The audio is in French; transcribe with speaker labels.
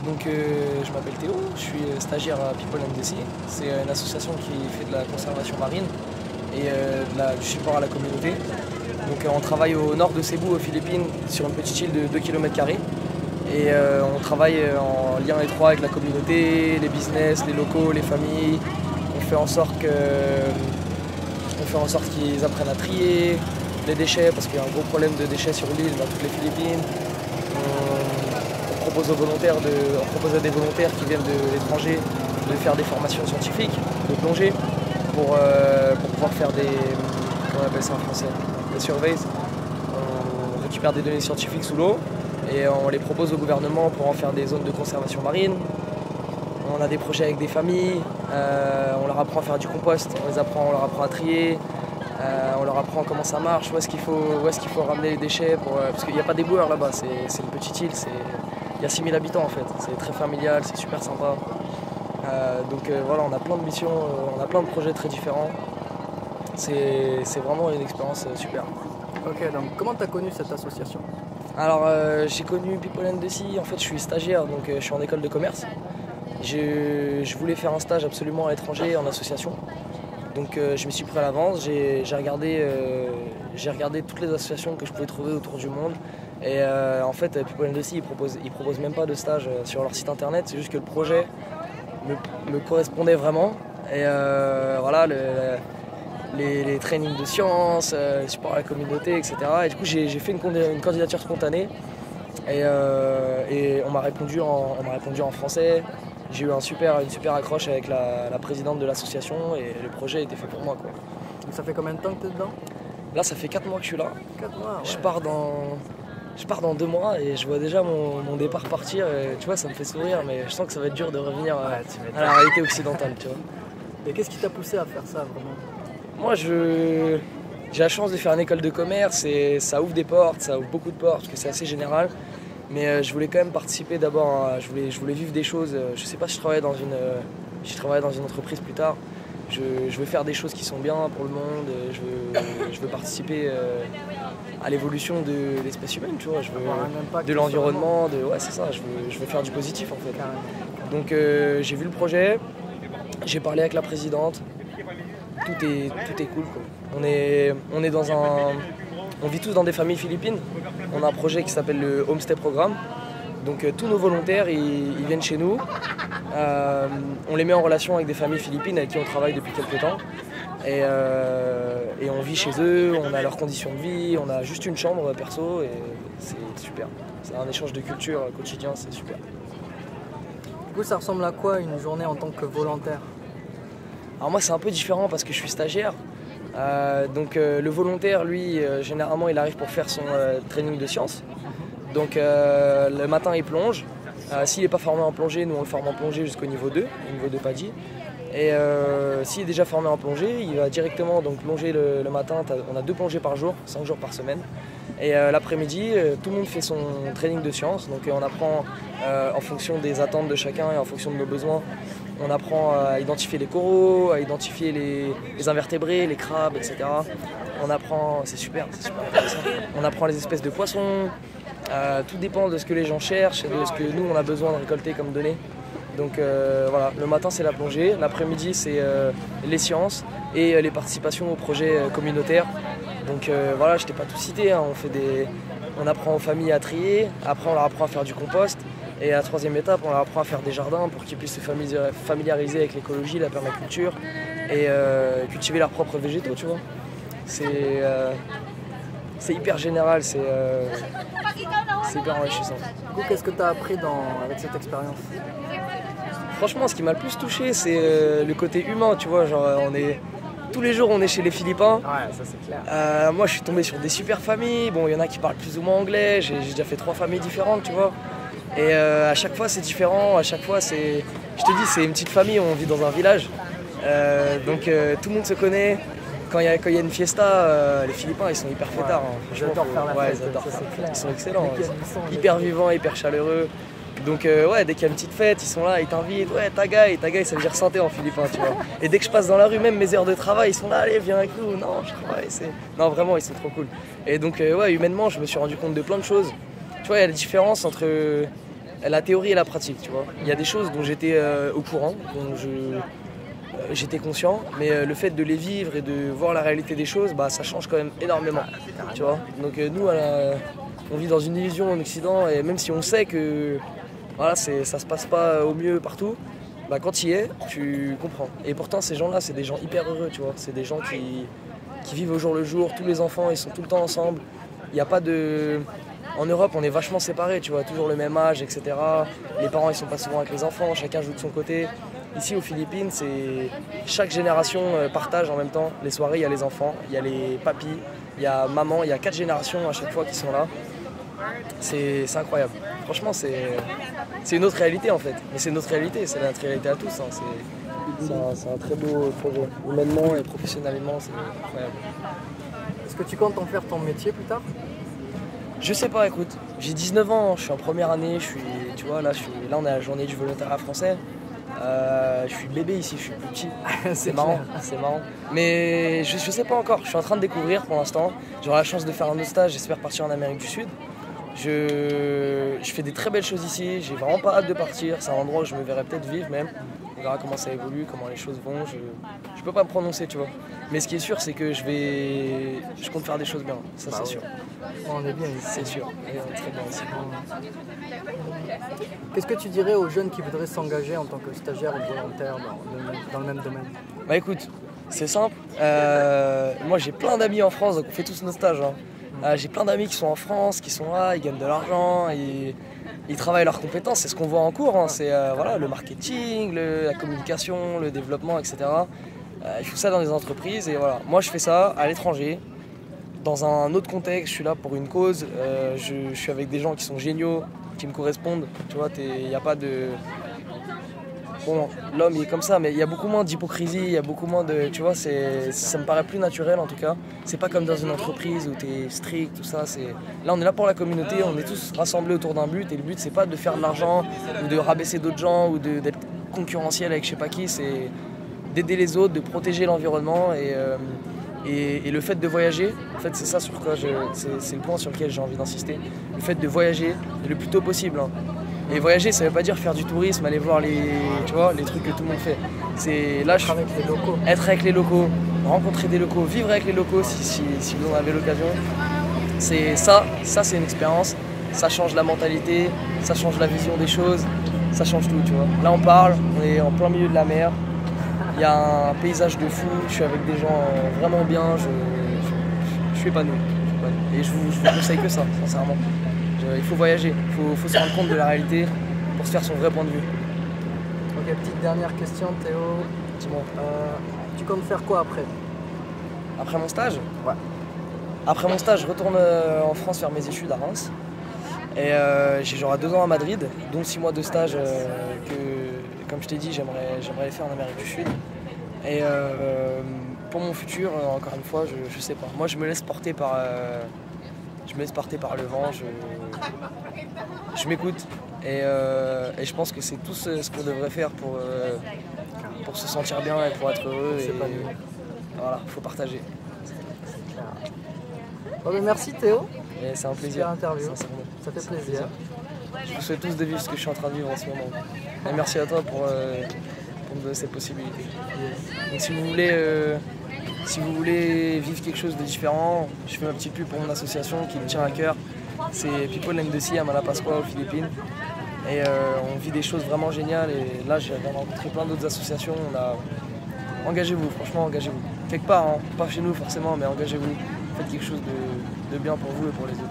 Speaker 1: Je m'appelle Théo, je suis stagiaire à People and the Sea. C'est une association qui fait de la conservation marine et du support à la communauté. On travaille au nord de Cebu, aux Philippines, sur une petite île de 2 km². Et on travaille en lien étroit avec la communauté, les business, les locaux, les familles. On fait en sorte qu'ils apprennent à trier les déchets, parce qu'il y a un gros problème de déchets sur l'île dans toutes les Philippines. On propose à des volontaires qui viennent de l'étranger de faire des formations scientifiques, de plongée, pour pouvoir faire comment on appelle ça en français, des surveys. On récupère des données scientifiques sous l'eau et on les propose au gouvernement pour en faire des zones de conservation marine. On a des projets avec des familles, on leur apprend à faire du compost, on leur apprend à trier, on leur apprend comment ça marche, où est-ce qu'il faut ramener les déchets, parce qu'il n'y a pas d'éboueurs là-bas, c'est une petite île, il y a 6000 habitants en fait, c'est très familial, c'est super sympa. Voilà, on a plein de missions, on a plein de projets très différents. C'est vraiment une expérience super.
Speaker 2: Ok, donc comment tu as connu cette association?
Speaker 1: Alors j'ai connu People and the Sea, en fait je suis stagiaire, donc je suis en école de commerce. Je voulais faire un stage absolument à l'étranger en association. Donc je me suis pris à l'avance, j'ai regardé toutes les associations que je pouvais trouver autour du monde. Et en fait, People and the Sea, ils proposent même pas de stage sur leur site internet, c'est juste que le projet me correspondait vraiment. Et voilà, les trainings de sciences, le support à la communauté, etc. Et du coup, j'ai fait une candidature spontanée. Et on m'a répondu en français. J'ai eu une super accroche avec la présidente de l'association et le projet était fait pour moi, quoi.
Speaker 2: Donc ça fait combien de temps que tu es dedans?
Speaker 1: Là, ça fait 4 mois que je suis là.
Speaker 2: 4 mois, ouais.
Speaker 1: Je pars dans 2 mois et je vois déjà mon départ partir. Et, tu vois, ça me fait sourire, mais je sens que ça va être dur de revenir à la réalité occidentale, tu vois.
Speaker 2: Et qu'est-ce qui t'a poussé à faire ça, vraiment?
Speaker 1: Moi, j'ai la chance de faire une école de commerce et ça ouvre des portes, ça ouvre beaucoup de portes parce que c'est assez général. Mais je voulais quand même participer d'abord, je voulais vivre des choses. Je sais pas si je travaillerai dans une entreprise plus tard. Je veux faire des choses qui sont bien pour le monde. Je veux participer à l'évolution de l'espèce humaine, tu vois. De l'environnement, ouais, c'est ça. Je veux faire du positif en fait. Donc j'ai vu le projet, j'ai parlé avec la présidente. Tout est cool, quoi. On vit tous dans des familles philippines. On a un projet qui s'appelle le Homestay Programme. Donc tous nos volontaires, ils viennent chez nous. On les met en relation avec des familles philippines avec qui on travaille depuis quelques temps. Et on vit chez eux, on a leurs conditions de vie, on a juste une chambre perso et c'est super. C'est un échange de culture quotidien, c'est super.
Speaker 2: Du coup, ça ressemble à quoi une journée en tant que volontaire?
Speaker 1: Alors moi, c'est un peu différent parce que je suis stagiaire. Le volontaire, lui, généralement, il arrive pour faire son training de sciences. Donc le matin, il plonge. S'il n'est pas formé en plongée, nous on le forme en plongée jusqu'au niveau 2, au niveau de PADI. Et s'il est déjà formé en plongée, il va directement donc plonger le matin. On a 2 plongées par jour, 5 jours par semaine. Et l'après-midi, tout le monde fait son training de sciences. Donc on apprend en fonction des attentes de chacun et en fonction de nos besoins. On apprend à identifier les coraux, à identifier les invertébrés, les crabes, etc. On apprend, c'est super intéressant. On apprend les espèces de poissons. Tout dépend de ce que les gens cherchent et de ce que nous on a besoin de récolter comme données. Donc voilà, le matin c'est la plongée, l'après-midi c'est les sciences et les participations aux projets communautaires. Donc voilà, je t'ai pas tout cité, hein. On apprend aux familles à trier, après on leur apprend à faire du compost. Et à la 3e étape, on leur apprend à faire des jardins pour qu'ils puissent se familiariser avec l'écologie, la permaculture et cultiver leurs propres végétaux, tu vois. C'est hyper général, c'est hyper enrichissant.
Speaker 2: Du coup, qu'est-ce que tu as appris avec cette expérience?
Speaker 1: Franchement, ce qui m'a le plus touché, c'est le côté humain, tu vois. Genre, tous les jours, on est chez les Philippins.
Speaker 2: Ouais, ça c'est clair.
Speaker 1: Moi, je suis tombé sur des super familles. Bon, il y en a qui parlent plus ou moins anglais. J'ai déjà fait 3 familles différentes, tu vois. Et à chaque fois c'est différent, à chaque fois je te dis, c'est une petite famille, on vit dans un village. Tout le monde se connaît. Quand il y a une fiesta, les Philippins ils sont hyper fêtards. Hein.
Speaker 2: J'adore faire la fête,
Speaker 1: ils adorent
Speaker 2: ça, c'est clair.
Speaker 1: Ils sont excellents, hyper vivants, hyper chaleureux. Donc dès qu'il y a une petite fête, ils sont là, ils t'invitent, ouais tagay ça veut dire santé en philippin, tu vois. Et dès que je passe dans la rue, même mes heures de travail, ils sont là, allez viens avec nous, non je travaille, non vraiment ils sont trop cool. Et donc humainement je me suis rendu compte de plein de choses. Tu vois, il y a la différence entre la théorie et la pratique, tu vois. Il y a des choses dont j'étais au courant, dont j'étais conscient, mais le fait de les vivre et de voir la réalité des choses, bah, ça change quand même énormément, tu vois. Donc nous, on vit dans une illusion en Occident, et même si on sait que voilà, ça se passe pas au mieux partout, bah, quand tu y es, tu comprends. Et pourtant, ces gens-là, c'est des gens hyper heureux, tu vois. C'est des gens qui vivent au jour le jour, tous les enfants, ils sont tout le temps ensemble. Il n'y a pas de... En Europe, on est vachement séparés, tu vois, toujours le même âge, etc. Les parents, ils sont pas souvent avec les enfants, chacun joue de son côté. Ici, aux Philippines, c'est chaque génération partage en même temps. Les soirées, il y a les enfants, il y a les papis, il y a maman, il y a 4 générations à chaque fois qui sont là. C'est incroyable. Franchement, c'est une autre réalité en fait. Mais c'est notre réalité, c'est notre réalité à tous. Hein. C'est un très beau projet. Humainement et professionnellement, c'est incroyable.
Speaker 2: Est-ce que tu comptes en faire ton métier plus tard?
Speaker 1: Je sais pas, écoute, j'ai 19 ans, je suis en première année, tu vois, là on est à la journée du volontariat français. Je suis bébé ici, je suis plus petit. C'est marrant, c'est marrant. Mais je sais pas encore, je suis en train de découvrir pour l'instant. J'aurai la chance de faire un autre stage, j'espère partir en Amérique du Sud. Je fais des très belles choses ici, j'ai vraiment pas hâte de partir. C'est un endroit où je me verrais peut-être vivre même. On verra comment ça évolue, comment les choses vont. Je peux pas me prononcer, tu vois. Mais ce qui est sûr, c'est que je compte faire des choses bien, ça c'est sûr.
Speaker 2: On est bien ici.
Speaker 1: C'est sûr, et on est très bien ici.
Speaker 2: Qu'est-ce que tu dirais aux jeunes qui voudraient s'engager en tant que stagiaire ou volontaire dans le même domaine?
Speaker 1: Bah écoute, c'est simple. Moi j'ai plein d'amis en France, donc on fait tous nos stages. Hein. J'ai plein d'amis qui sont en France, qui sont là, ils gagnent de l'argent, ils travaillent leurs compétences, c'est ce qu'on voit en cours. Hein. C'est voilà, le marketing, la communication, le développement, etc. Ils font ça dans des entreprises et voilà. Moi je fais ça à l'étranger. Dans un autre contexte, je suis là pour une cause, je suis avec des gens qui sont géniaux, qui me correspondent, tu vois, il n'y a pas de... Bon, l'homme il est comme ça, mais il y a beaucoup moins d'hypocrisie, il y a beaucoup moins de... Tu vois, ça me paraît plus naturel en tout cas. C'est pas comme dans une entreprise où tu es strict, tout ça. Là on est là pour la communauté, on est tous rassemblés autour d'un but, et le but c'est pas de faire de l'argent, ou de rabaisser d'autres gens, ou d'être concurrentiel avec je sais pas qui, c'est d'aider les autres, de protéger l'environnement et le fait de voyager, en fait c'est ça sur quoi c'est le point sur lequel j'ai envie d'insister. Le fait de voyager le plus tôt possible. Hein. Et voyager, ça veut pas dire faire du tourisme, aller voir tu vois, les trucs que tout le monde fait. C'est là,
Speaker 2: être avec les locaux.
Speaker 1: Être avec les locaux, rencontrer des locaux, vivre avec les locaux si vous en avez l'occasion. C'est ça c'est une expérience. Ça change la mentalité, ça change la vision des choses, ça change tout, tu vois. Là on parle, on est en plein milieu de la mer. Il y a un paysage de fou, je suis avec des gens vraiment bien, je suis épanoui. Et je vous conseille que ça, sincèrement. Il faut voyager, il faut se rendre compte de la réalité pour se faire son vrai point de vue.
Speaker 2: Ok, petite dernière question Théo.
Speaker 1: Dis-moi.
Speaker 2: Tu comptes faire quoi après?
Speaker 1: Après mon stage?
Speaker 2: Ouais.
Speaker 1: Après mon stage, je retourne en France faire mes études à Reims. Et j'aurai 2 ans à Madrid, dont 6 mois de stage que, comme je t'ai dit, j'aimerais les faire en Amérique du Sud. Et pour mon futur, encore une fois, je sais pas. Moi, je me laisse porter par le vent, je m'écoute. Et je pense que c'est tout ce qu'on devrait faire pour se sentir bien et pour être heureux. Voilà, il faut partager.
Speaker 2: Bon, mais merci Théo.
Speaker 1: C'est un plaisir.
Speaker 2: Super interview. Ça fait
Speaker 1: C'est
Speaker 2: plaisir.
Speaker 1: Je vous souhaite tous de vivre ce que je suis en train de vivre en ce moment. Et merci à toi pour me donner cette possibilité. Donc si vous voulez vivre quelque chose de différent, je fais ma petite pub pour mon association qui me tient à cœur. C'est People and the Sea à Malapascua aux Philippines. Et on vit des choses vraiment géniales. Et là, j'ai rencontré plein d'autres associations. Engagez-vous, franchement, engagez-vous. Quelque part, hein, pas chez nous forcément, mais engagez-vous. Faites quelque chose de bien pour vous et pour les autres.